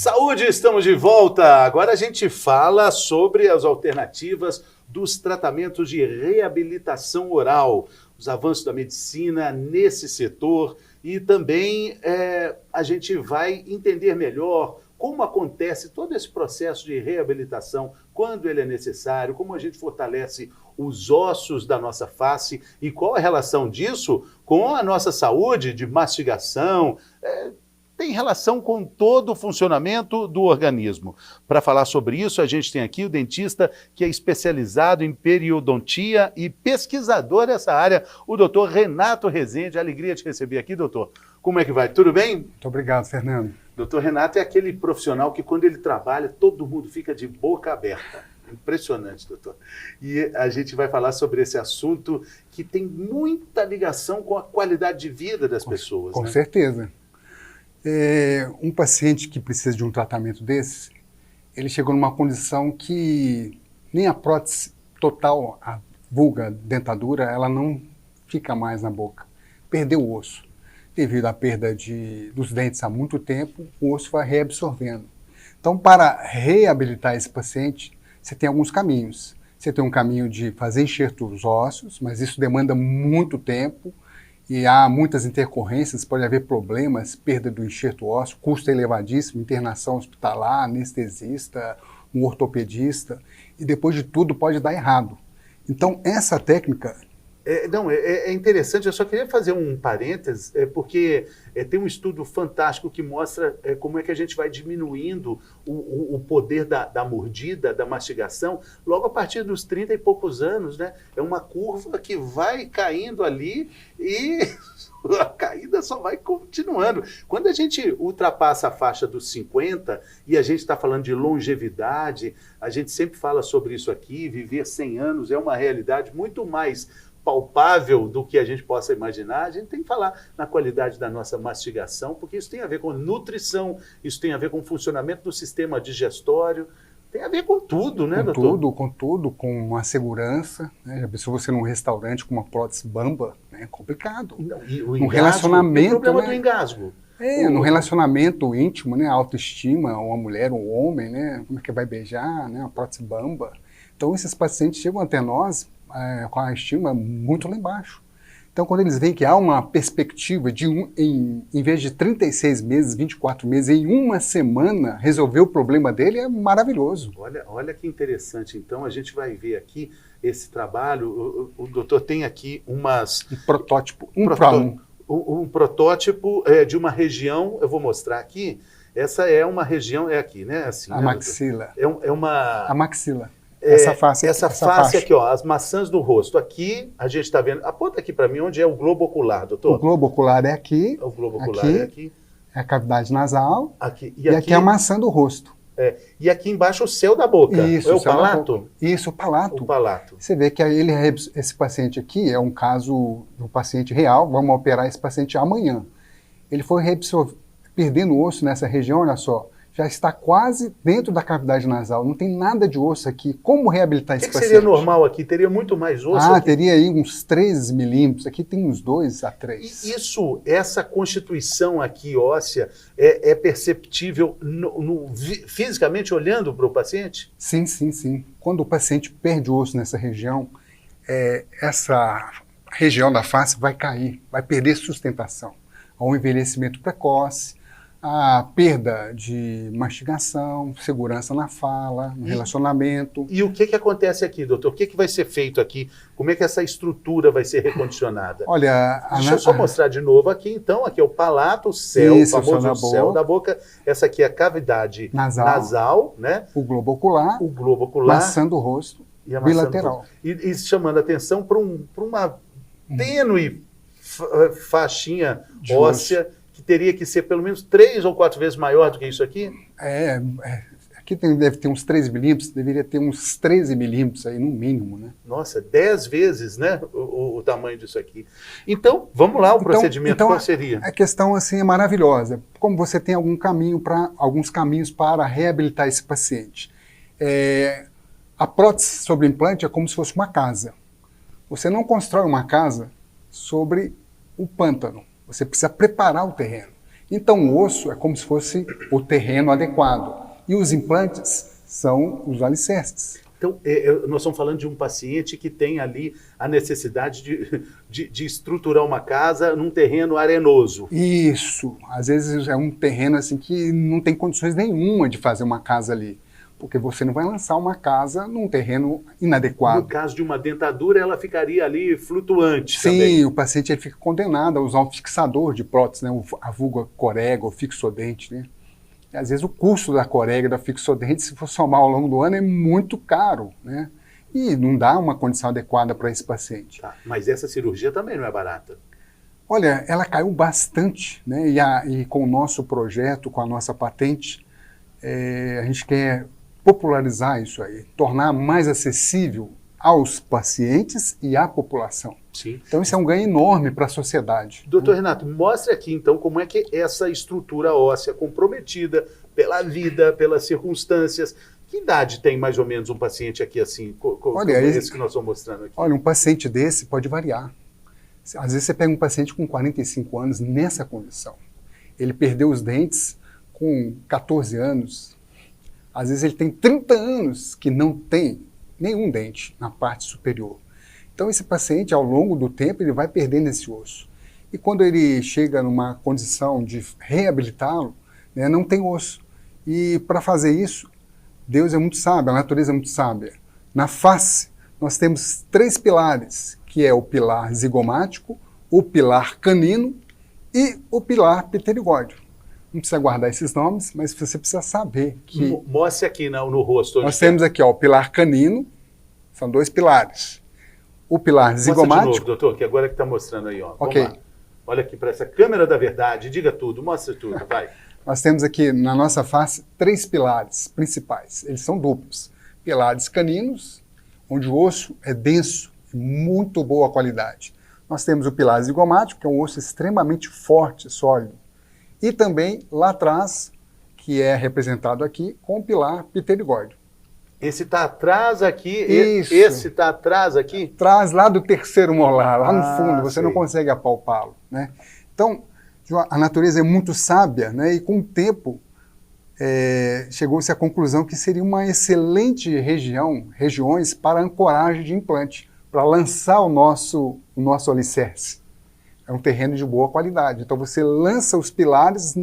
Saúde, estamos de volta. Agora a gente fala sobre as alternativas dos tratamentos de reabilitação oral, os avanços da medicina nesse setor e também a gente vai entender melhor como acontece todo esse processo de reabilitação, quando ele é necessário, como a gente fortalece os ossos da nossa face e qual a relação disso com a nossa saúde de mastigação, tem relação com todo o funcionamento do organismo. Para falar sobre isso, a gente tem aqui o dentista que é especializado em periodontia e pesquisador dessa área, o doutor Renato Rezende. Alegria de receber aqui, doutor. Como é que vai? Tudo bem? Muito obrigado, Fernando. Doutor Renato é aquele profissional que quando ele trabalha, todo mundo fica de boca aberta. Impressionante, doutor. E a gente vai falar sobre esse assunto que tem muita ligação com a qualidade de vida das pessoas. Com certeza. Um paciente que precisa de um tratamento desse, ele chegou numa condição que nem a prótese total, a vulga dentadura, ela não fica mais na boca. Perdeu o osso. Devido à perda dos dentes há muito tempo, o osso vai reabsorvendo. Então, para reabilitar esse paciente, você tem alguns caminhos. Você tem um caminho de fazer enxertos ósseos, mas isso demanda muito tempo e há muitas intercorrências, pode haver problemas, perda do enxerto ósseo, custo elevadíssimo, internação hospitalar, anestesista, um ortopedista, e depois de tudo pode dar errado. Então, essa técnica... É interessante, eu só queria fazer um parênteses, porque tem um estudo fantástico que mostra como é que a gente vai diminuindo o poder da mordida, da mastigação, logo a partir dos 30 e poucos anos, né? É uma curva que vai caindo ali e a caída só vai continuando. Quando a gente ultrapassa a faixa dos 50 e a gente está falando de longevidade, a gente sempre fala sobre isso aqui, viver 100 anos é uma realidade muito mais palpável do que a gente possa imaginar. A gente tem que falar na qualidade da nossa mastigação, porque isso tem a ver com nutrição, isso tem a ver com o funcionamento do sistema digestório, tem a ver com tudo, né, doutor? Com tudo, com a segurança, né? Já pensou você num restaurante com uma prótese bamba, né? É complicado. Não, e o engasgo, relacionamento, o problema, né, do engasgo. No relacionamento íntimo, né, autoestima, uma mulher, um homem, né, como é que vai beijar, né, uma prótese bamba. Então esses pacientes chegam até nós com a estima muito lá embaixo. Então, quando eles veem que há uma perspectiva de, em vez de 36 meses, 24 meses, em uma semana, resolver o problema dele, é maravilhoso. Olha que interessante. Então, a gente vai ver aqui esse trabalho. O doutor tem aqui umas... Um protótipo, um protótipo de uma região, eu vou mostrar aqui. Essa é uma região, é aqui, né? Assim, a maxila. A maxila. Essa face aqui, ó, as maçãs do rosto. Aqui, a gente está vendo... Aponta aqui para mim onde é o globo ocular, doutor. O globo ocular é aqui. O globo ocular é aqui. É a cavidade nasal. Aqui. E aqui é a maçã do rosto. E aqui embaixo o céu da boca. Isso, é o palato? Isso, o palato. O palato. Você vê que esse paciente aqui é um caso de um paciente real. Vamos operar esse paciente amanhã. Ele foi perdendo osso nessa região, olha só. Já está quase dentro da cavidade nasal, não tem nada de osso aqui. Como reabilitar esse paciente? O que seria normal aqui? Teria muito mais osso aqui? Teria aí uns 13 milímetros, aqui tem uns 2 a 3. E essa constituição aqui óssea é perceptível fisicamente olhando para o paciente? Sim, sim, sim. Quando o paciente perde osso nessa região, essa região da face vai cair, vai perder sustentação. Há um envelhecimento precoce, a perda de mastigação, segurança na fala, no relacionamento. E o que acontece aqui, doutor? O que vai ser feito aqui? Como é que essa estrutura vai ser recondicionada? Olha, deixa eu só mostrar de novo aqui, então. Aqui é o palato, o céu, o famoso céu da boca. Essa aqui é a cavidade nasal, né? O globo ocular. Maçã do rosto, e a bilateral. E chamando a atenção para uma tênue faixinha óssea, que teria que ser pelo menos 3 ou 4 vezes maior do que isso aqui? Aqui deve ter uns 3 milímetros, deveria ter uns 13 milímetros aí, no mínimo, né? Nossa, 10 vezes, né, o tamanho disso aqui. Então, vamos lá, procedimento, qual seria? A questão, assim, é maravilhosa. Como você tem alguns caminhos para reabilitar esse paciente. A prótese sobre implante é como se fosse uma casa. Você não constrói uma casa sobre o pântano. Você precisa preparar o terreno. Então o osso é como se fosse o terreno adequado e os implantes são os alicerces. Então, nós estamos falando de um paciente que tem ali a necessidade de estruturar uma casa num terreno arenoso. Isso, às vezes é um terreno assim que não tem condições nenhuma de fazer uma casa ali, porque você não vai lançar uma casa num terreno inadequado. No caso de uma dentadura, ela ficaria ali flutuante. Sim, também. o paciente ele fica condenado a usar um fixador de prótese, né, a vulga corega, o fixodente, né? E, às vezes o custo da corega, da fixodente, se for somar ao longo do ano, é muito caro, né? E não dá uma condição adequada para esse paciente. Tá, mas essa cirurgia também não é barata. Olha, ela caiu bastante, né? E com o nosso projeto, com a nossa patente, a gente quer popularizar isso aí, tornar mais acessível aos pacientes e à população. Sim. Então isso é um ganho enorme para a sociedade. Doutor Renato, mostre aqui então como é que essa estrutura óssea comprometida pela vida, pelas circunstâncias. Que idade tem mais ou menos um paciente aqui assim, como esse que nós estamos mostrando aqui? Olha, um paciente desse pode variar. Às vezes você pega um paciente com 45 anos nessa condição. Ele perdeu os dentes com 14 anos. Às vezes ele tem 30 anos que não tem nenhum dente na parte superior. Então esse paciente, ao longo do tempo, ele vai perdendo esse osso. E quando ele chega numa condição de reabilitá-lo, né, não tem osso. E para fazer isso, Deus é muito sábio, a natureza é muito sábia. Na face, nós temos 3 pilares, que é o pilar zigomático, o pilar canino e o pilar pterigóide. Não precisa guardar esses nomes, mas você precisa saber que... Mostre aqui no rosto. Nós temos aqui ó, o pilar canino, são 2 pilares. O pilar zigomático... Mostra de novo, doutor, que agora que está mostrando aí. Ó. Ok. Vamos lá. Olha aqui para essa câmera da verdade, diga tudo, mostre tudo, vai. Nós temos aqui na nossa face 3 pilares principais, eles são duplos. Pilares caninos, onde o osso é denso e muito boa qualidade. Nós temos o pilar zigomático, que é um osso extremamente forte, sólido. E também lá atrás, que é representado aqui com o pilar pterigóide. Esse está atrás aqui, Isso. Esse está atrás aqui? Traz lá do terceiro molar, lá no fundo, você sei. não consegue apalpá-lo, né? Então, a natureza é muito sábia, né? E com o tempo chegou-se à conclusão que seria uma excelente regiões para ancoragem de implante, para lançar o nosso alicerce. É um terreno de boa qualidade. Então você lança os pilares,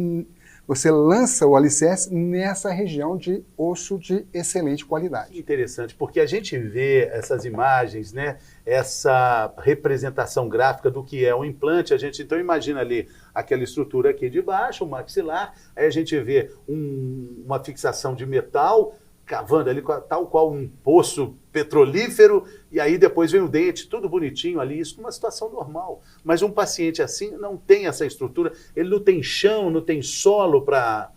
você lança o alicerce nessa região de osso de excelente qualidade. Interessante, porque a gente vê essas imagens, né, essa representação gráfica do que é um implante, a gente então imagina ali aquela estrutura aqui de baixo, o maxilar, aí a gente vê uma fixação de metal, cavando ali tal qual um poço petrolífero, e aí depois vem o dente, tudo bonitinho ali, isso numa situação normal. Mas um paciente assim não tem essa estrutura, ele não tem chão, não tem solo para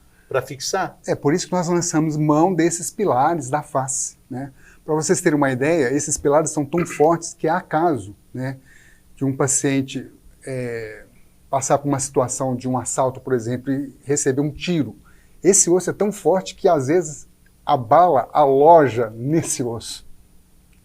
fixar? É por isso que nós lançamos mão desses pilares da face, né? Para vocês terem uma ideia, esses pilares são tão fortes que há caso, né, de um paciente passar por uma situação de um assalto, por exemplo, e receber um tiro. Esse osso é tão forte que às vezes abala a loja nesse osso,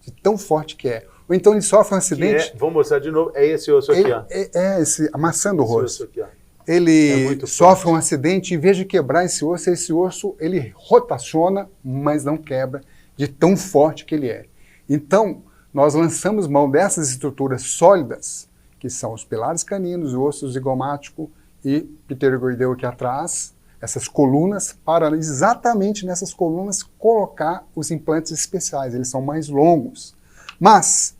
de tão forte que é. Ou então ele sofre um acidente... vamos mostrar de novo, é esse osso aqui, ó. Esse, amassando o rosto. Osso aqui, ó. Ele sofre um acidente, em vez de quebrar esse osso ele rotaciona, mas não quebra, de tão forte que ele é. Então, nós lançamos mão dessas estruturas sólidas, que são os pilares caninos, o osso zigomático e pterigoideu aqui atrás, essas colunas, para exatamente nessas colunas colocar os implantes especiais. Eles são mais longos. Mas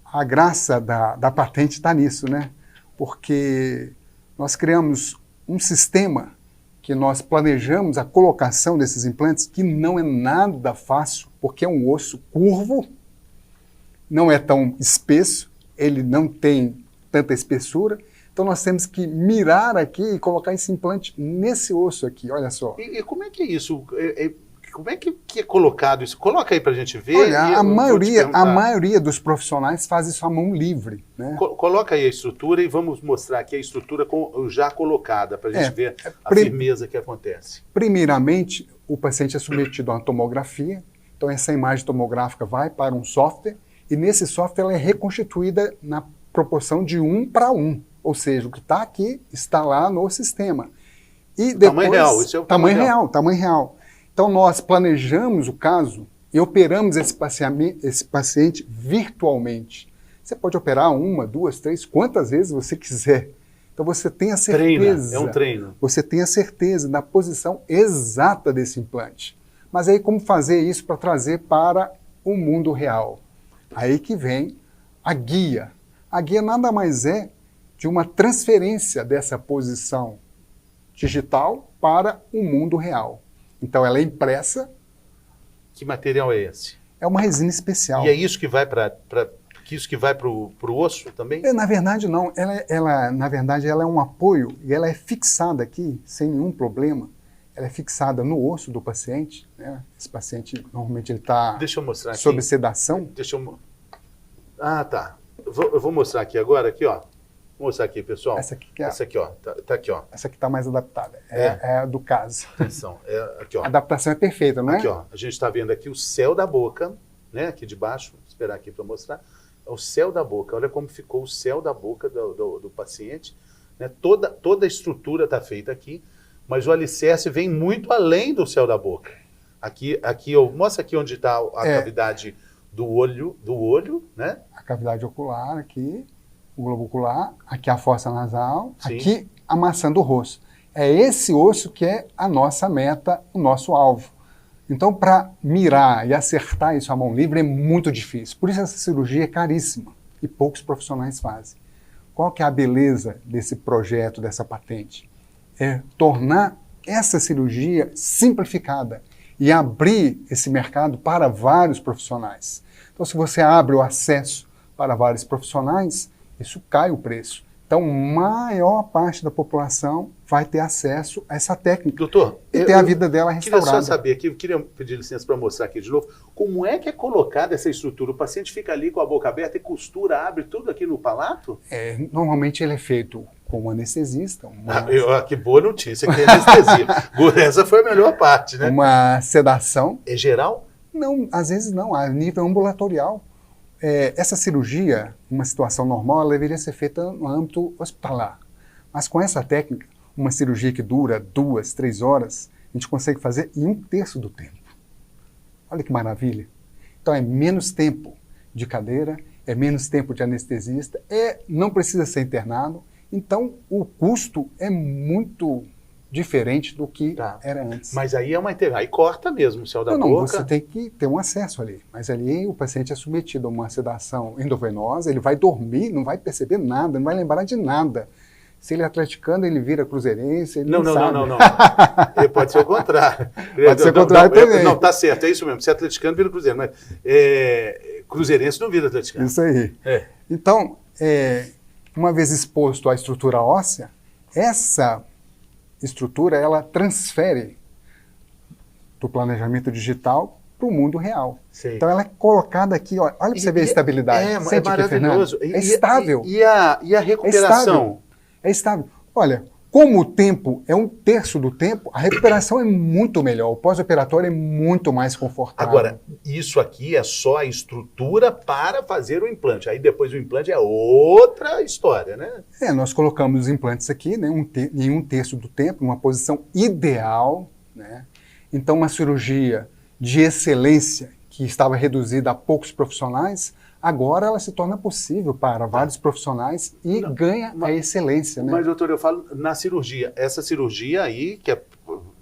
a graça da patente está nisso, né? Porque nós criamos um sistema que nós planejamos a colocação desses implantes que não é nada fácil, porque é um osso curvo, não é tão espesso, ele não tem tanta espessura. Então nós temos que mirar aqui e colocar esse implante nesse osso aqui, olha só. E como é que é isso? Como é que é colocado isso? Coloca aí para a gente ver. Olha, a maioria dos profissionais faz isso à mão livre, né? Coloca aí a estrutura e vamos mostrar aqui a estrutura já colocada, para a gente ver a firmeza que acontece. Primeiramente, o paciente é submetido a uma tomografia, então essa imagem tomográfica vai para um software, e nesse software ela é reconstituída na proporção de 1 para 1. ou seja, o que está aqui está lá no sistema. E depois, tamanho real, isso é o tamanho real. Tamanho real. Então nós planejamos o caso e operamos esse paciente virtualmente. Você pode operar 1, 2, 3, quantas vezes você quiser. Então você tem a certeza. Treina, é um treino. Você tem a certeza da posição exata desse implante. Mas aí como fazer isso para trazer para o mundo real? Aí que vem a guia. A guia nada mais é de uma transferência dessa posição digital para o mundo real. Então ela é impressa. Que material é esse? É uma resina especial. E é isso que vai para o osso também? Na verdade não. Na verdade ela é um apoio e ela é fixada aqui sem nenhum problema. Ela é fixada no osso do paciente, né? Esse paciente normalmente ele está sob sedação. Deixa eu... Ah, tá. Eu vou mostrar aqui agora, aqui, ó. Vou mostrar aqui, pessoal. Essa aqui, ó. Tá aqui, ó. Essa aqui está mais adaptada. É a do caso. Atenção. Aqui, ó. A adaptação é perfeita, não é? Aqui, ó. A gente está vendo aqui o céu da boca, né? Aqui de baixo. Vou esperar aqui para mostrar. É o céu da boca. Olha como ficou o céu da boca do paciente. Né? Toda a estrutura está feita aqui, mas o alicerce vem muito além do céu da boca. Aqui mostra aqui onde está a cavidade do olho, né? A cavidade ocular aqui, o globo ocular, aqui a fossa nasal, Sim. Aqui a maçã do rosto. É esse osso que é a nossa meta, o nosso alvo. Então, para mirar e acertar isso à mão livre é muito difícil. Por isso essa cirurgia é caríssima e poucos profissionais fazem. Qual que é a beleza desse projeto, dessa patente? É tornar essa cirurgia simplificada e abrir esse mercado para vários profissionais. Então, se você abre o acesso para vários profissionais, isso cai o preço. Então, maior parte da população vai ter acesso a essa técnica. Doutor, e ter a vida dela restaurada. Queria só saber aqui, eu queria pedir licença para mostrar aqui de novo, como é que é colocada essa estrutura? O paciente fica ali com a boca aberta e costura, abre tudo aqui no palato? Normalmente ele é feito com um anestesista. Que boa notícia, que é anestesia. Essa foi a melhor parte, né? Uma sedação. É geral? Não, às vezes não, a nível ambulatorial. Essa cirurgia, uma situação normal, ela deveria ser feita no âmbito hospitalar. Mas com essa técnica, uma cirurgia que dura 2, 3 horas, a gente consegue fazer em 1/3 do tempo. Olha que maravilha. Então é menos tempo de cadeira, é menos tempo de anestesista, não precisa ser internado. Então o custo é muito diferente do que era antes. Mas aí aí corta mesmo o céu da boca. Não, você tem que ter um acesso ali. Mas ali o paciente é submetido a uma sedação endovenosa, ele vai dormir, não vai perceber nada, não vai lembrar de nada. Se ele é atleticano, ele vira cruzeirense, ele não sabe. Não. Pode ser o contrário. Pode ser o contrário também. Não, tá certo, é isso mesmo. Se é atleticano, vira cruzeiro. Mas cruzeirense não vira atleticano. Isso aí. Então, uma vez exposto à estrutura óssea, essa estrutura, ela transfere do planejamento digital para o mundo real. Sei. Então ela é colocada aqui, olha para você ver a estabilidade. É maravilhoso. É estável. E a recuperação? É estável. Olha, como o tempo é 1/3 do tempo, a recuperação é muito melhor. O pós-operatório é muito mais confortável. Agora, isso aqui é só a estrutura para fazer o implante. Aí depois o implante é outra história, né? Nós colocamos os implantes aqui, né, em 1/3 do tempo, numa posição ideal, né? Então uma cirurgia de excelência que estava reduzida a poucos profissionais, agora ela se torna possível para vários profissionais e ganha a excelência. Né? Mas, doutor, eu falo na cirurgia. Essa cirurgia aí, que é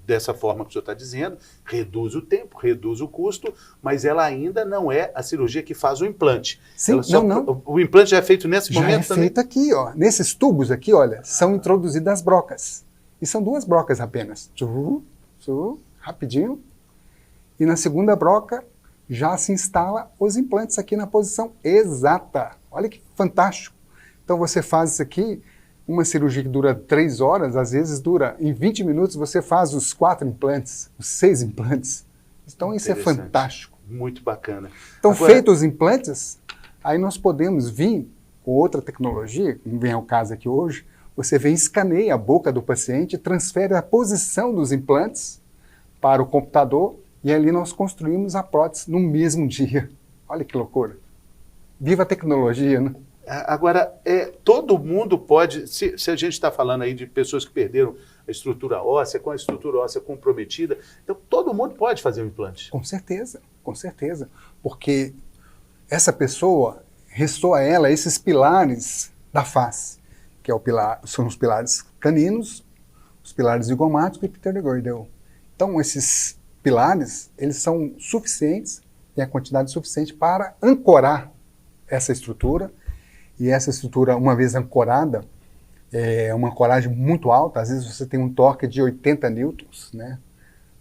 dessa forma que o senhor está dizendo, reduz o tempo, reduz o custo, mas ela ainda não é a cirurgia que faz o implante. Sim, não. O implante já é feito nesse momento também? Já é feito aqui, ó. Nesses tubos aqui, olha, são introduzidas as brocas. E são 2 brocas apenas. Rapidinho. E na segunda broca, já se instala os implantes aqui na posição exata. Olha que fantástico. Então você faz isso aqui, uma cirurgia que dura 3 horas, às vezes dura, em 20 minutos você faz os 4 implantes, os 6 implantes. Então isso é fantástico. Muito bacana. Então agora, feitos os implantes, aí nós podemos vir com outra tecnologia, como vem ao caso aqui hoje, você vem e escaneia a boca do paciente, transfere a posição dos implantes para o computador, e ali nós construímos a prótese no mesmo dia. Olha que loucura. Viva a tecnologia, né? Agora, todo mundo pode, se a gente está falando aí de pessoas que perderam a estrutura óssea, com a estrutura óssea comprometida, então todo mundo pode fazer um implante? Com certeza, porque essa pessoa restou a ela esses pilares da face, que são os pilares caninos, os pilares zigomático e pterygoideu. Então, esses pilares, eles são suficientes, tem a quantidade suficiente para ancorar essa estrutura. E essa estrutura, uma vez ancorada, é uma ancoragem muito alta. Às vezes você tem um torque de 80 newtons, né?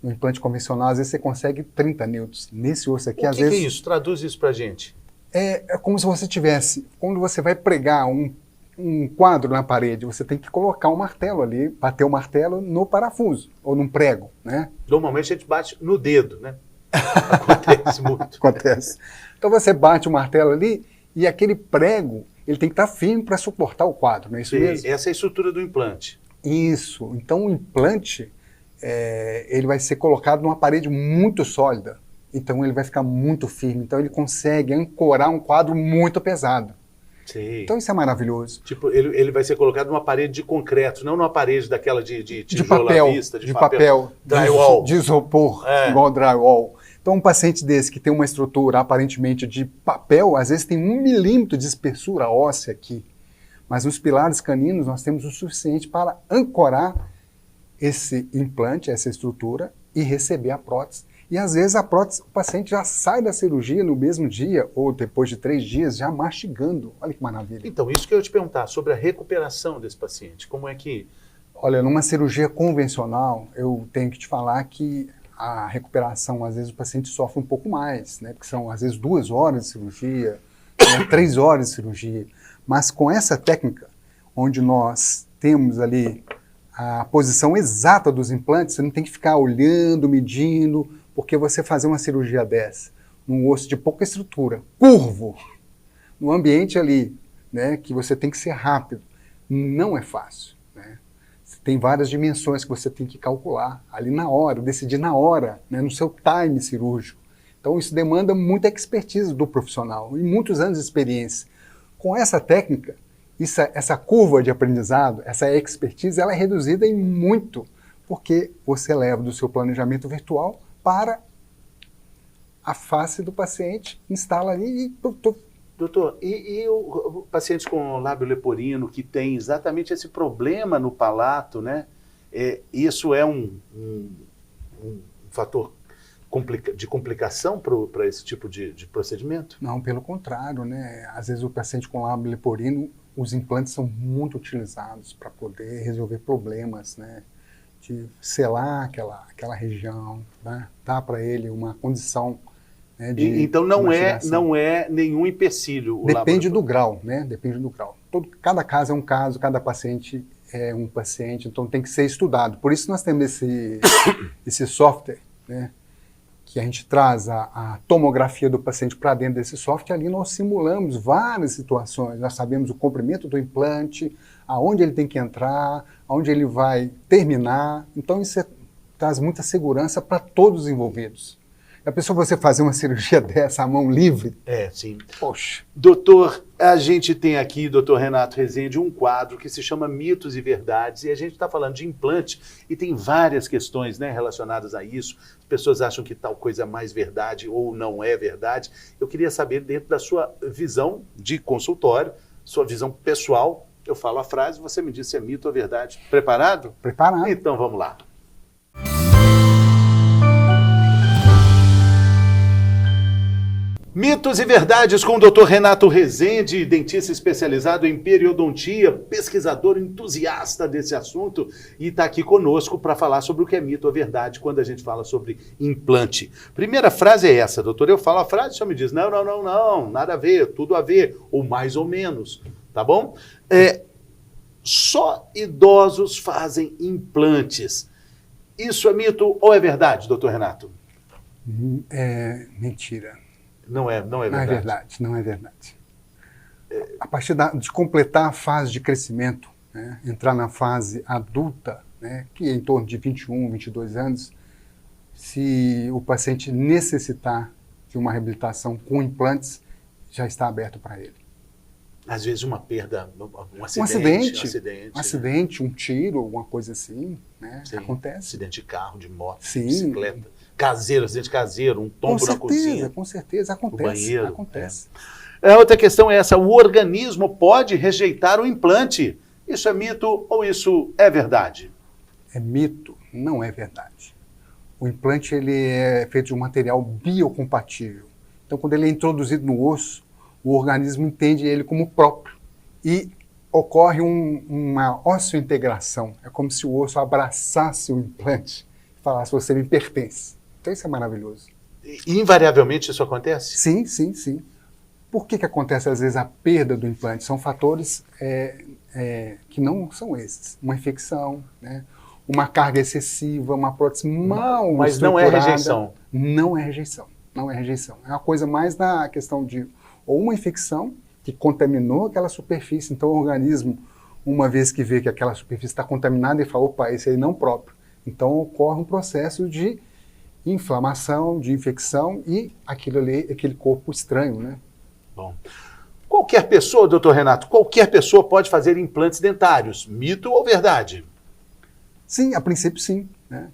No implante convencional, às vezes você consegue 30 newtons. Nesse osso aqui, às vezes... O que é isso? Traduz isso pra gente. É como se você tivesse... Quando você vai pregar um quadro na parede, você tem que colocar um martelo ali, bater o martelo no parafuso, ou num prego, né? Normalmente a gente bate no dedo, né? Acontece muito. Acontece. Então você bate o martelo ali e aquele prego, ele tem que estar firme para suportar o quadro, não é isso mesmo? Essa é a estrutura do implante. Isso. Então o implante, ele vai ser colocado numa parede muito sólida. Então ele vai ficar muito firme. Então ele consegue ancorar um quadro muito pesado. Sim. Então isso é maravilhoso. Tipo, ele vai ser colocado numa parede de concreto, não numa parede daquela de tijolo à vista, de papel, drywall. De isopor, igual drywall. Então um paciente desse que tem uma estrutura aparentemente de papel, às vezes tem 1 milímetro de espessura óssea aqui. Mas nos pilares caninos nós temos o suficiente para ancorar esse implante, essa estrutura, e receber a prótese. E às vezes a prótese, o paciente já sai da cirurgia no mesmo dia, ou depois de 3 dias, já mastigando. Olha que maravilha. Então, isso que eu ia te perguntar, sobre a recuperação desse paciente. Como é que... Olha, numa cirurgia convencional, eu tenho que te falar que a recuperação, às vezes o paciente sofre um pouco mais, né? Porque são às vezes 2 horas de cirurgia, 3 horas de cirurgia. Mas com essa técnica, onde nós temos ali a posição exata dos implantes, você não tem que ficar olhando, medindo, porque você fazer uma cirurgia dessa, num osso de pouca estrutura, curvo, no ambiente ali, né, que você tem que ser rápido, não é fácil, né? Tem várias dimensões que você tem que calcular ali na hora, decidir na hora, né, no seu time cirúrgico. Então isso demanda muita expertise do profissional e muitos anos de experiência. Com essa técnica, essa curva de aprendizado, essa expertise, ela é reduzida em muito, porque você leva do seu planejamento virtual para a face do paciente, instala ali e... Doutor, e o paciente com lábio leporino que tem exatamente esse problema no palato, né? Isso é um fator de complicação para esse tipo de procedimento? Não, pelo contrário, né? Às vezes o paciente com lábio leporino, os implantes são muito utilizados para poder resolver problemas, né? De selar aquela região, né? Dar para ele uma condição, né, de então não é nenhum empecilho. Depende do grau, né? Depende do grau. Cada caso é um caso, cada paciente é um paciente, então tem que ser estudado. Por isso nós temos esse software, né? Que a gente traz a tomografia do paciente para dentro desse software, ali nós simulamos várias situações, nós sabemos o comprimento do implante, aonde ele tem que entrar, aonde ele vai terminar, então isso traz muita segurança para todos os envolvidos. A pessoa você fazer uma cirurgia dessa à mão livre? Sim. Poxa. Doutor, a gente tem aqui, doutor Renato Rezende, um quadro que se chama Mitos e Verdades, e a gente está falando de implante, e tem várias questões, né, relacionadas a isso. As pessoas acham que tal coisa é mais verdade ou não é verdade. Eu queria saber, dentro da sua visão de consultório, sua visão pessoal, eu falo a frase, você me diz se é mito ou verdade. Preparado? Preparado. Então vamos lá. Mitos e verdades com o Dr. Renato Rezende, dentista especializado em periodontia, pesquisador entusiasta desse assunto, e está aqui conosco para falar sobre o que é mito ou verdade quando a gente fala sobre implante. Primeira frase é essa, doutor. Eu falo a frase, o senhor me diz, não, nada a ver, tudo a ver, ou mais ou menos, tá bom? Só idosos fazem implantes. Isso é mito ou é verdade, doutor Renato? É mentira. Não é verdade. Não é verdade. A partir de completar a fase de crescimento, né, entrar na fase adulta, né, que é em torno de 21, 22 anos, se o paciente necessitar de uma reabilitação com implantes, já está aberto para ele. Às vezes uma perda, um acidente, um tiro, alguma coisa assim, né? Sim. Acontece. Acidente de carro, de moto, Sim. de bicicleta, caseiro, acidente caseiro, um tombo na cozinha. Com certeza, acontece. No banheiro. Acontece. A outra questão é essa, o organismo pode rejeitar o implante. Isso é mito ou isso é verdade? É mito, não é verdade. O implante ele é feito de um material biocompatível. Então, quando ele é introduzido no osso, o organismo entende ele como próprio e ocorre uma osseointegração. É como se o osso abraçasse o implante e falasse, você me pertence. Então, isso é maravilhoso. E, invariavelmente isso acontece? Sim, sim, sim. Por que acontece, às vezes, a perda do implante? São fatores que não são esses. Uma infecção, né? Uma carga excessiva, uma prótese mal Mas não é rejeição. Não é rejeição. Não é rejeição. É uma coisa mais na questão de ou uma infecção que contaminou aquela superfície. Então, o organismo, uma vez que vê que aquela superfície está contaminada, ele fala, opa, esse aí não é próprio. Então, ocorre um processo de inflamação, de infecção e aquilo ali, aquele corpo estranho, né? Bom. Qualquer pessoa, doutor Renato, qualquer pessoa pode fazer implantes dentários. Mito ou verdade? Sim, a princípio sim, né?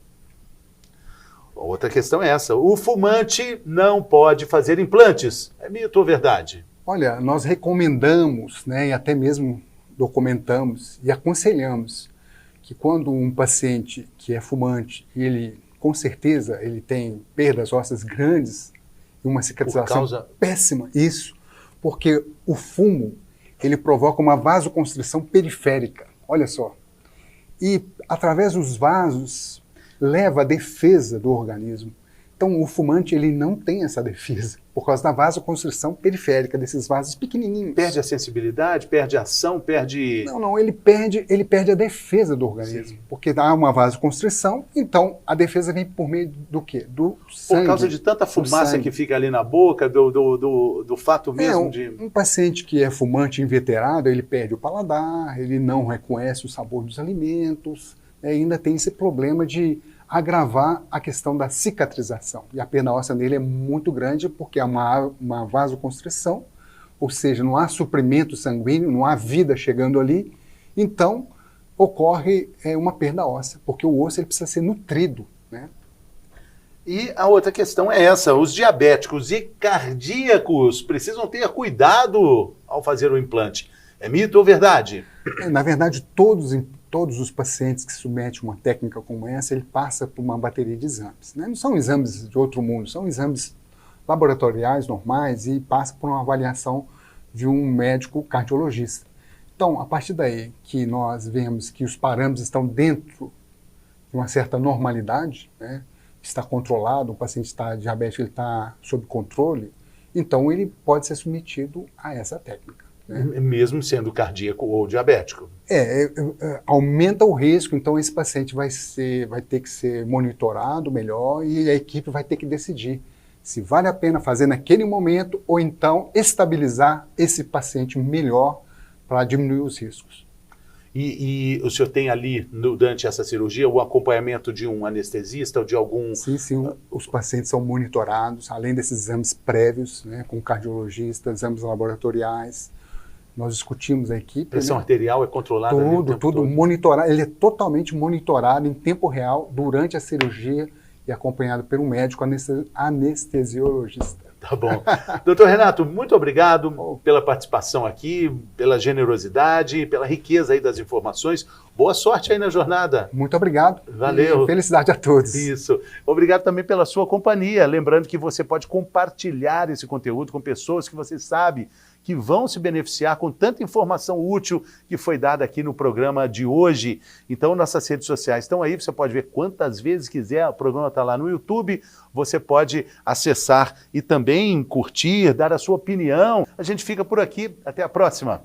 Outra questão é essa. O fumante não pode fazer implantes. É mito ou verdade? Olha, nós recomendamos, né, e até mesmo documentamos e aconselhamos que quando um paciente que é fumante, e ele, com certeza, ele tem perdas ósseas grandes e uma cicatrização péssima, isso, porque o fumo, ele provoca uma vasoconstrição periférica, olha só. E, através dos vasos, leva a defesa do organismo. Então, o fumante, ele não tem essa defesa, por causa da vasoconstrição periférica, desses vasos pequenininhos. Perde a sensibilidade, perde a ação, perde... Não, ele perde a defesa do organismo, sim, porque há uma vasoconstrição, então a defesa vem por meio do quê? Do sangue. Por causa de tanta fumaça que fica ali na boca, do fato mesmo de... Um paciente que é fumante inveterado, ele perde o paladar, ele não reconhece o sabor dos alimentos, ainda tem esse problema de agravar a questão da cicatrização. E a perda óssea nele é muito grande porque há uma vasoconstrição, ou seja, não há suprimento sanguíneo, não há vida chegando ali, então ocorre uma perda óssea, porque o osso ele precisa ser nutrido, né? E a outra questão é essa, os diabéticos e cardíacos precisam ter cuidado ao fazer o implante. É mito ou verdade? Na verdade, todos os pacientes que submetem uma técnica como essa, ele passa por uma bateria de exames, né? Não são exames de outro mundo, são exames laboratoriais normais e passa por uma avaliação de um médico cardiologista. Então, a partir daí que nós vemos que os parâmetros estão dentro de uma certa normalidade, né? Está controlado, o paciente está diabético, ele está sob controle, então ele pode ser submetido a essa técnica. Mesmo sendo cardíaco ou diabético. Aumenta o risco, então esse paciente vai ter que ser monitorado melhor e a equipe vai ter que decidir se vale a pena fazer naquele momento ou então estabilizar esse paciente melhor para diminuir os riscos. E o senhor tem ali, durante essa cirurgia, o acompanhamento de um anestesista ou de algum... Sim, os pacientes são monitorados, além desses exames prévios, né, com cardiologista, exames laboratoriais. Nós discutimos a equipe. Pressão arterial é controlada? Tudo monitorado. Ele é totalmente monitorado em tempo real durante a cirurgia e acompanhado por um médico anestesiologista. Tá bom. Doutor Renato, muito obrigado pela participação aqui, pela generosidade, pela riqueza aí das informações. Boa sorte aí na jornada. Muito obrigado. Valeu. E felicidade a todos. Isso. Obrigado também pela sua companhia. Lembrando que você pode compartilhar esse conteúdo com pessoas que você sabe que vão se beneficiar com tanta informação útil que foi dada aqui no programa de hoje. Então, nossas redes sociais estão aí, você pode ver quantas vezes quiser, o programa está lá no YouTube, você pode acessar e também curtir, dar a sua opinião. A gente fica por aqui, até a próxima.